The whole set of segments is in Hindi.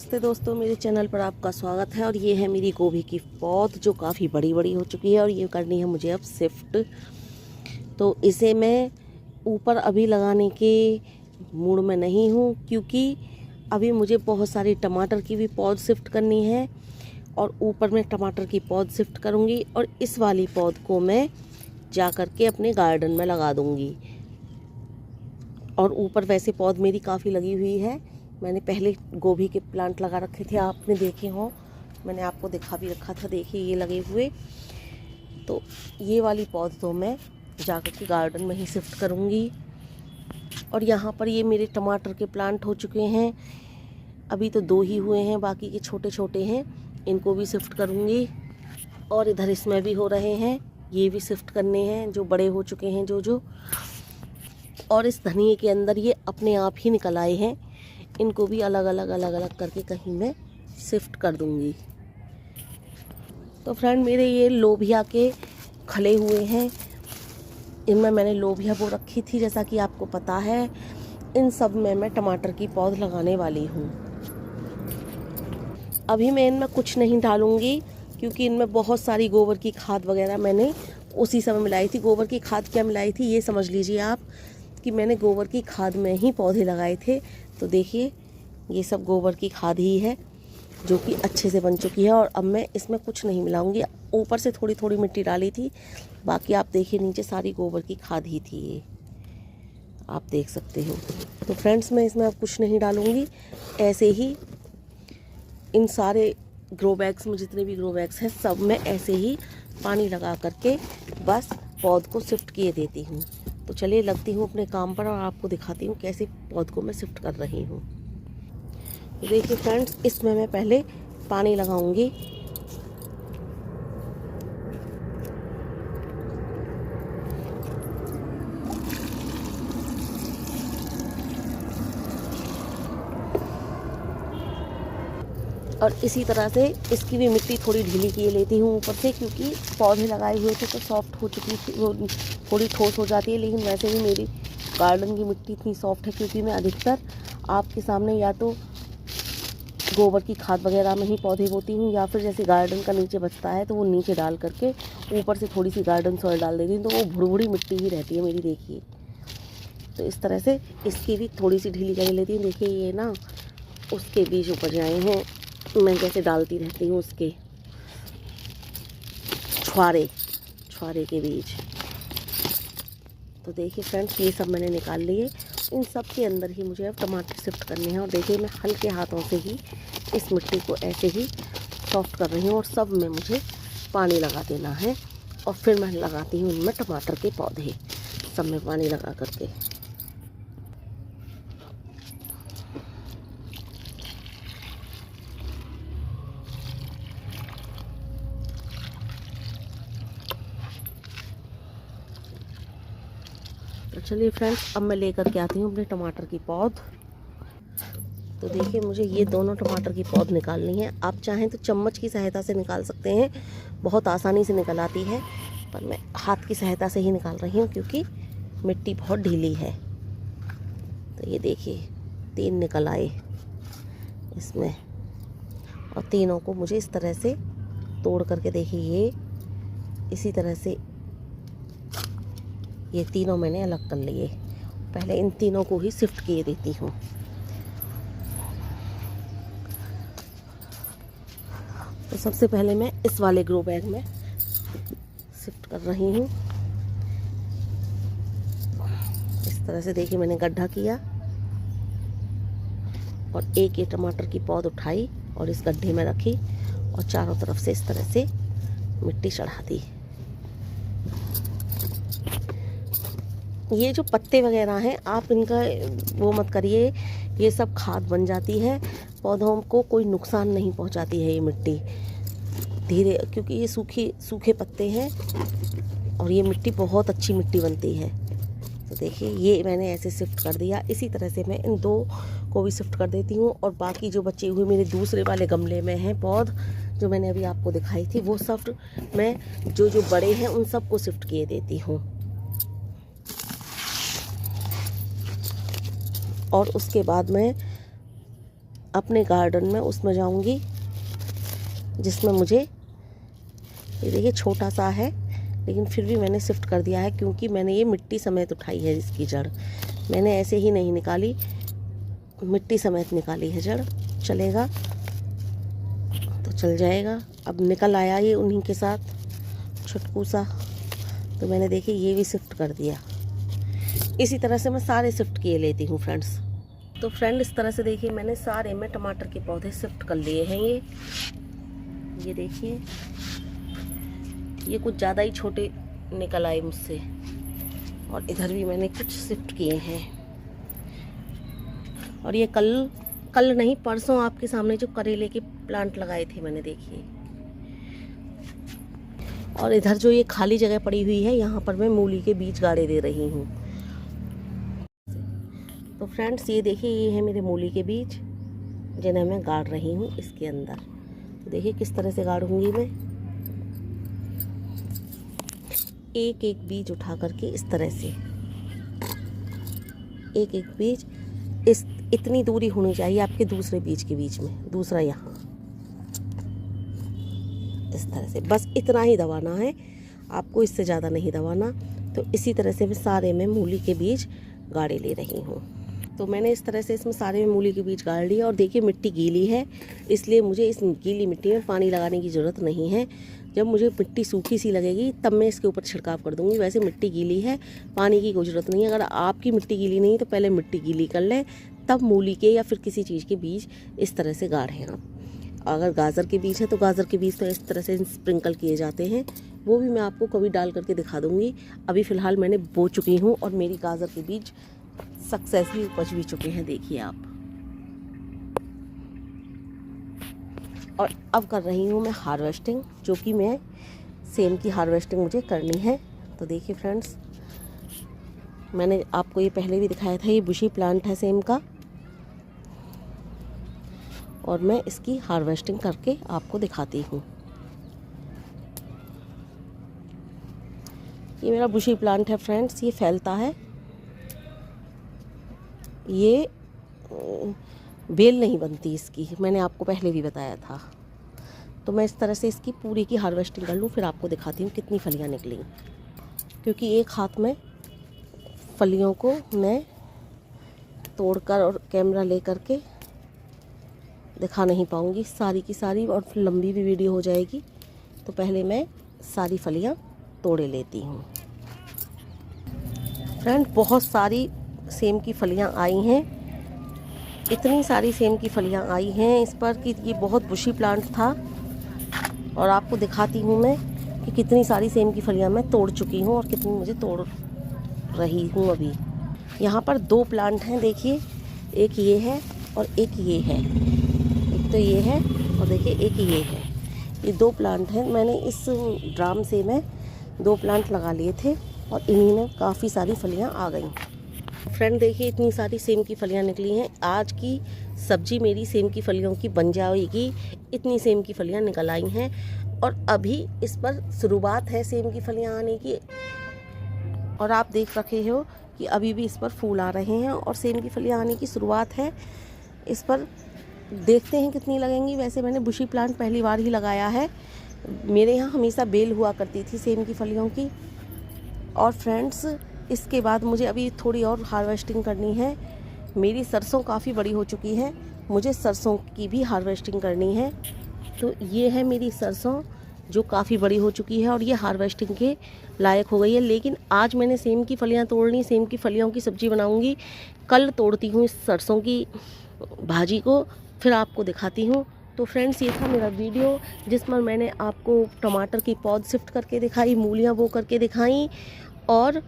नमस्ते दोस्तों, मेरे चैनल पर आपका स्वागत है। और ये है मेरी गोभी की पौध जो काफ़ी बड़ी बड़ी हो चुकी है और ये करनी है मुझे अब शिफ्ट। तो इसे मैं ऊपर अभी लगाने के मूड में नहीं हूँ, क्योंकि अभी मुझे बहुत सारी टमाटर की भी पौध शिफ्ट करनी है और ऊपर मैं टमाटर की पौध शिफ्ट करूँगी और इस वाली पौध को मैं जा कर के अपने गार्डन में लगा दूँगी। और ऊपर वैसे पौध मेरी काफ़ी लगी हुई है। मैंने पहले गोभी के प्लांट लगा रखे थे, आपने देखे हो, मैंने आपको दिखा भी रखा था। देखिए ये लगे हुए। तो ये वाली पौध तो मैं जाकर के गार्डन में ही शिफ्ट करूँगी। और यहाँ पर ये मेरे टमाटर के प्लांट हो चुके हैं। अभी तो 2 ही हुए हैं, बाकी के छोटे छोटे हैं, इनको भी शिफ्ट करूँगी। और इधर इसमें भी हो रहे हैं, ये भी शिफ्ट करने हैं जो बड़े हो चुके हैं जो। और इस धनिए के अंदर ये अपने आप ही निकल आए हैं, इनको भी अलग अलग करके कहीं मैं शिफ्ट कर दूंगी। तो फ्रेंड, मेरे ये लोबिया के खले हुए हैं, इनमें मैंने लोबिया बो रखी थी जैसा कि आपको पता है। इन सब में मैं टमाटर की पौध लगाने वाली हूँ। अभी मैं इनमें कुछ नहीं डालूंगी, क्योंकि इनमें बहुत सारी गोबर की खाद वगैरह मैंने उसी समय मिलाई थी। गोबर की खाद क्या मिलाई थी ये समझ लीजिए आप, कि मैंने गोबर की खाद में ही पौधे लगाए थे। तो देखिए ये सब गोबर की खाद ही है जो कि अच्छे से बन चुकी है। और अब मैं इसमें कुछ नहीं मिलाऊंगी। ऊपर से थोड़ी थोड़ी मिट्टी डाली थी, बाकी आप देखिए नीचे सारी गोबर की खाद ही थी, ये आप देख सकते हो। तो फ्रेंड्स, मैं इसमें अब कुछ नहीं डालूंगी। ऐसे ही इन सारे ग्रो बैग्स में, जितने भी ग्रो बैग्स हैं, सब में ऐसे ही पानी लगा करके बस पौध को शिफ्ट किए देती हूँ। तो चलिए लगती हूँ अपने काम पर और आपको दिखाती हूँ कैसे पौध को मैं शिफ्ट कर रही हूँ। तो देखिए फ्रेंड्स, इसमें मैं पहले पानी लगाऊंगी। और इसी तरह से इसकी भी मिट्टी थोड़ी ढीली किए लेती हूँ ऊपर से, क्योंकि पौधे लगाए हुए थे तो सॉफ्ट हो चुकी थी, वो थोड़ी ठोस हो जाती है। लेकिन वैसे भी मेरी गार्डन की मिट्टी इतनी सॉफ्ट है, क्योंकि मैं अधिकतर आपके सामने या तो गोबर की खाद वगैरह में ही पौधे बोती हूँ, या फिर जैसे गार्डन का नीचे बचता है तो वो नीचे डाल करके ऊपर से थोड़ी सी गार्डन सॉइल डाल देती हूँ, तो वो भुड़भुड़ी मिट्टी ही रहती है मेरी। देखिए तो इस तरह से इसकी भी थोड़ी सी ढीली कर लेती हूँ। देखिए ये ना उसके बीज उपज आए हैं, मैं जैसे डालती रहती हूँ उसके छुआरे के बीज। तो देखिए फ्रेंड्स, ये सब मैंने निकाल लिए। इन सब के अंदर ही मुझे अब टमाटर शिफ्ट करने हैं। और देखिए मैं हल्के हाथों से ही इस मिट्टी को ऐसे ही सॉफ्ट कर रही हूँ और सब में मुझे पानी लगा देना है। और फिर मैं लगाती हूँ इनमें टमाटर के पौधे, सब में पानी लगा करके। तो चलिए फ्रेंड्स, अब मैं लेकर के आती हूँ अपने टमाटर की पौध। तो देखिए मुझे ये दोनों टमाटर की पौध निकालनी है। आप चाहें तो चम्मच की सहायता से निकाल सकते हैं, बहुत आसानी से निकल आती है, पर मैं हाथ की सहायता से ही निकाल रही हूँ क्योंकि मिट्टी बहुत ढीली है। तो ये देखिए 3 निकल आए इसमें, और तीनों को मुझे इस तरह से तोड़ करके, देखिए ये इसी तरह से ये तीनों मैंने अलग कर लिए। पहले इन तीनों को ही शिफ्ट किए देती हूँ। तो सबसे पहले मैं इस वाले ग्रो बैग में शिफ्ट कर रही हूँ। इस तरह से देखिए मैंने गड्ढा किया और एक ये टमाटर की पौध उठाई और इस गड्ढे में रखी और चारों तरफ से इस तरह से मिट्टी चढ़ा दी। ये जो पत्ते वगैरह हैं, आप इनका वो मत करिए, ये सब खाद बन जाती है, पौधों को कोई नुकसान नहीं पहुंचाती है ये मिट्टी धीरे, क्योंकि ये सूखे पत्ते हैं और ये मिट्टी बहुत अच्छी मिट्टी बनती है। तो देखिए ये मैंने ऐसे शिफ्ट कर दिया। इसी तरह से मैं इन 2 को भी शिफ्ट कर देती हूँ। और बाकी जो बचे हुए मेरे दूसरे वाले गमले में हैं पौध, जो मैंने अभी आपको दिखाई थी, वो सब मैं जो बड़े हैं उन सब को शिफ्ट किए देती हूँ। और उसके बाद मैं अपने गार्डन में उसमें जाऊंगी जिसमें मुझे, ये देखिए छोटा सा है लेकिन फिर भी मैंने शिफ्ट कर दिया है, क्योंकि मैंने ये मिट्टी समेत उठाई है। इसकी जड़ मैंने ऐसे ही नहीं निकाली, मिट्टी समेत निकाली है जड़। चलेगा तो चल जाएगा। अब निकल आया ये उन्हीं के साथ छुटकू सा, तो मैंने देखिए ये भी शिफ्ट कर दिया। इसी तरह से मैं सारे शिफ्ट किए लेती हूँ फ्रेंड्स। तो फ्रेंड इस तरह से देखिए मैंने सारे में टमाटर के पौधे शिफ्ट कर लिए हैं। ये देखिए ये कुछ ज़्यादा ही छोटे निकल आए मुझसे, और इधर भी मैंने कुछ शिफ्ट किए हैं। और ये कल नहीं परसों आपके सामने जो करेले के प्लांट लगाए थे मैंने, देखिए। और इधर जो ये खाली जगह पड़ी हुई है यहाँ पर मैं मूली के बीज गाड़े दे रही हूँ। तो फ्रेंड्स ये देखिए ये है मेरे मूली के बीज जिन्हें मैं गाड़ रही हूँ इसके अंदर। तो देखिए किस तरह से गाड़ूंगी मैं, एक एक बीज उठा करके इस तरह से, एक एक बीज इतनी दूरी होनी चाहिए आपके दूसरे बीज के बीच में, दूसरा यहाँ इस तरह से, बस इतना ही दबाना है आपको, इससे ज़्यादा नहीं दबाना। तो इसी तरह से मैं सारे में मूली के बीज गाड़े ले रही हूँ। तो मैंने इस तरह से इसमें सारे में मूली के बीज गाड़ लिया। और देखिए मिट्टी गीली है, इसलिए मुझे इस गीली मिट्टी में पानी लगाने की ज़रूरत नहीं है। जब मुझे मिट्टी सूखी सी लगेगी तब मैं इसके ऊपर छिड़काव कर दूंगी। वैसे मिट्टी गीली है, पानी की कोई ज़रूरत नहीं है। अगर आपकी मिट्टी गीली नहीं तो पहले मिट्टी गीली कर लें, तब मूली के या फिर किसी चीज़ के बीज इस तरह से गाड़ें आप। अगर गाजर के बीज है तो गाजर के बीज तो इस तरह से स्प्रिंकल किए जाते हैं, वो भी मैं आपको कभी डाल करके दिखा दूंगी। अभी फ़िलहाल मैंने बो चुकी हूँ और मेरी गाजर के बीज सक्सेसफुली उपज भी चुके हैं, देखिए आप। और अब कर रही हूँ मैं हार्वेस्टिंग, जो कि मैं सेम की हार्वेस्टिंग मुझे करनी है। तो देखिए फ्रेंड्स मैंने आपको ये पहले भी दिखाया था, ये बुशी प्लांट है सेम का, और मैं इसकी हार्वेस्टिंग करके आपको दिखाती हूँ। ये मेरा बुशी प्लांट है फ्रेंड्स, ये फैलता है, ये बेल नहीं बनती इसकी, मैंने आपको पहले भी बताया था। तो मैं इस तरह से इसकी पूरी की हार्वेस्टिंग कर लूँ, फिर आपको दिखाती हूँ कितनी फलियाँ निकली, क्योंकि एक हाथ में फलियों को मैं तोड़कर और कैमरा ले करके दिखा नहीं पाऊँगी सारी की सारी, और फिर लंबी भी वीडियो हो जाएगी। तो पहले मैं सारी फलियाँ तोड़े लेती हूँ। फ्रेंड बहुत सारी सेम की फलियाँ आई हैं, इतनी सारी सेम की फलियाँ आई हैं इस पर कि ये बहुत बुशी प्लांट था। और आपको दिखाती हूँ मैं कि कितनी सारी सेम की फलियाँ मैं तोड़ चुकी हूँ और कितनी मुझे तोड़ रही हूँ अभी। यहाँ पर दो प्लांट हैं, देखिए एक ये है और एक ये है, एक तो ये है और देखिए एक ये है। ये दो प्लांट हैं, मैंने इस ड्राम से मैं दो प्लांट लगा लिए थे और इन्हीं में काफ़ी सारी फलियाँ आ गई। फ्रेंड देखिए इतनी सारी सेम की फलियाँ निकली हैं। आज की सब्जी मेरी सेम की फलियों की बन जाएगी, इतनी सेम की फलियाँ निकल आई हैं। और अभी इस पर शुरुआत है सेम की फलियाँ आने की, और आप देख रखे हो कि अभी भी इस पर फूल आ रहे हैं और सेम की फलियाँ आने की शुरुआत है। इस पर देखते हैं कितनी लगेंगी। वैसे मैंने बुशी प्लांट पहली बार ही लगाया है, मेरे यहाँ हमेशा बेल हुआ करती थी सेम की फलियों की। और फ्रेंड्स इसके बाद मुझे अभी थोड़ी और हार्वेस्टिंग करनी है। मेरी सरसों काफ़ी बड़ी हो चुकी है, मुझे सरसों की भी हार्वेस्टिंग करनी है। तो ये है मेरी सरसों जो काफ़ी बड़ी हो चुकी है और ये हार्वेस्टिंग के लायक हो गई है। लेकिन आज मैंने सेम की फलियाँ तोड़ ली, सेम की फलियों की सब्ज़ी बनाऊंगी। कल तोड़ती हूँ इस सरसों की भाजी को, फिर आपको दिखाती हूँ। तो फ्रेंड्स ये था मेरा वीडियो जिसमें मैंने आपको टमाटर की पौध शिफ्ट करके दिखाई, मूलियाँ बो करके दिखाई, और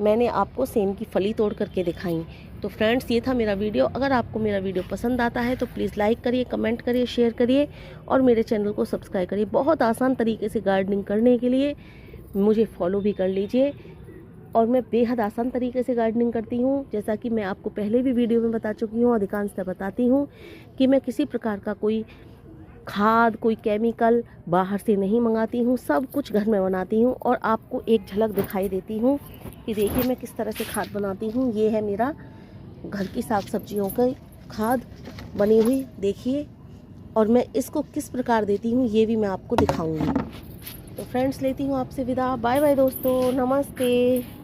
मैंने आपको सेम की फली तोड़ करके दिखाई। तो फ्रेंड्स ये था मेरा वीडियो। अगर आपको मेरा वीडियो पसंद आता है तो प्लीज़ लाइक करिए, कमेंट करिए, शेयर करिए और मेरे चैनल को सब्सक्राइब करिए। बहुत आसान तरीके से गार्डनिंग करने के लिए मुझे फॉलो भी कर लीजिए। और मैं बेहद आसान तरीके से गार्डनिंग करती हूँ, जैसा कि मैं आपको पहले भी वीडियो में बता चुकी हूँ, अधिकांशतः बताती हूँ कि मैं किसी प्रकार का कोई खाद, कोई केमिकल बाहर से नहीं मंगाती हूँ, सब कुछ घर में बनाती हूँ। और आपको एक झलक दिखाई देती हूँ कि देखिए मैं किस तरह से खाद बनाती हूँ। ये है मेरा घर की साग सब्जियों का खाद, बनी हुई, देखिए। और मैं इसको किस प्रकार देती हूँ ये भी मैं आपको दिखाऊंगी। तो फ्रेंड्स, लेती हूँ आपसे विदा। बाय बाय दोस्तों, नमस्ते।